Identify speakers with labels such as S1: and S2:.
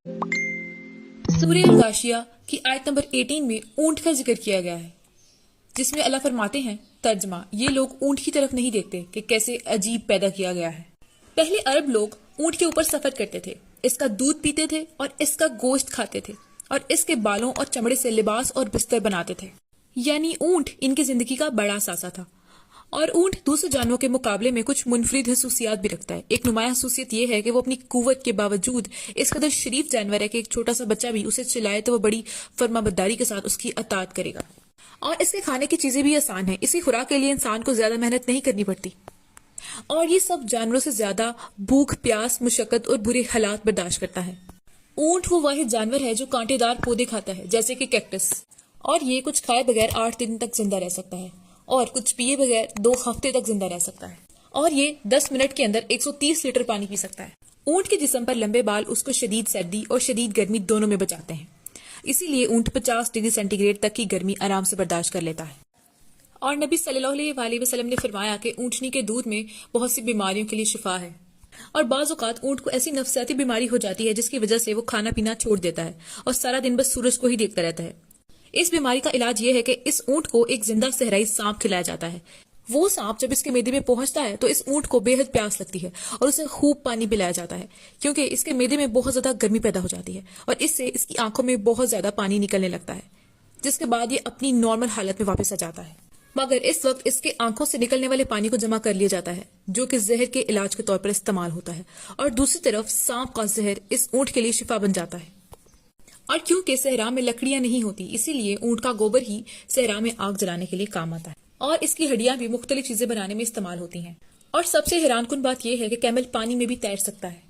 S1: सूरह अल-गाशिया की आयत नंबर 18 में ऊंट का जिक्र किया गया है, जिसमें अल्लाह फरमाते हैं, तर्जमा, ये लोग ऊंट की तरफ नहीं देखते कि कैसे अजीब पैदा किया गया है। पहले अरब लोग ऊंट के ऊपर सफर करते थे, इसका दूध पीते थे और इसका गोश्त खाते थे और इसके बालों और चमड़े से लिबास और बिस्तर बनाते थे। यानी ऊंट इनकी जिंदगी का बड़ा सासा था। और ऊंट दूसरे जानवरों के मुकाबले में कुछ मुनफरिद खसूसियात भी रखता है। एक नुमाया खसूसियत यह है कि वो अपनी कुव्वत के बावजूद इस कदर शरीफ जानवर है कि एक छोटा सा बच्चा भी उसे चिल्लाए तो वो बड़ी फर्माबरदारी के साथ उसकी अतात करेगा। और इसके खाने की चीजें भी आसान है, इसी खुराक के लिए इंसान को ज्यादा मेहनत नहीं करनी पड़ती। और ये सब जानवरों से ज्यादा भूख, प्यास, मुशक्कत और बुरे हालात बर्दाश्त करता है। ऊंट वो वाहिद जानवर है जो कांटेदार पौधे खाता है, जैसे कि कैक्टस, और ये कुछ खाए बगैर 8 दिन तक जिंदा रह सकता है और कुछ पिए बगैर 2 हफ्ते तक जिंदा रह सकता है। और ये 10 मिनट के अंदर 130 लीटर पानी पी सकता है। ऊंट के जिस्म पर लंबे बाल उसको शदीद सर्दी और शदीद गर्मी दोनों में बचाते हैं, इसीलिए ऊंट 50 डिग्री सेंटीग्रेड तक की गर्मी आराम से बर्दाश्त कर लेता है। और नबी सल्लल्लाहु अलैहि वसल्लम ने फरमाया कि ऊंटनी के दूध में बहुत सी बीमारियों के लिए शिफा है। और बाज़ औक़ात ऊंट को ऐसी नफसियाती बीमारी हो जाती है जिसकी वजह से वो खाना पीना छोड़ देता है और सारा दिन बस सूरज को ही देखता रहता है। इस बीमारी का इलाज ये है कि इस ऊंट को एक जिंदा सहराई सांप खिलाया जाता है। वो सांप जब इसके मेदे में पहुंचता है तो इस ऊंट को बेहद प्यास लगती है और उसे खूब पानी पिलाया जाता है, क्योंकि इसके मेदे में बहुत ज्यादा गर्मी पैदा हो जाती है और इससे इसकी आंखों में बहुत ज्यादा पानी निकलने लगता है, जिसके बाद ये अपनी नॉर्मल हालत में वापस आ जाता है। मगर इस वक्त इसके आंखों से निकलने वाले पानी को जमा कर लिया जाता है, जो कि जहर के इलाज के तौर पर इस्तेमाल होता है। और दूसरी तरफ सांप का जहर इस ऊंट के लिए शिफा बन जाता है। और क्योंकि सहरा में लकड़ियां नहीं होती, इसीलिए ऊंट का गोबर ही सहरा में आग जलाने के लिए काम आता है और इसकी हड्डियां भी मुख्तलिफ चीजें बनाने में इस्तेमाल होती हैं। और सबसे हैरानकुन बात यह है कि कैमल पानी में भी तैर सकता है।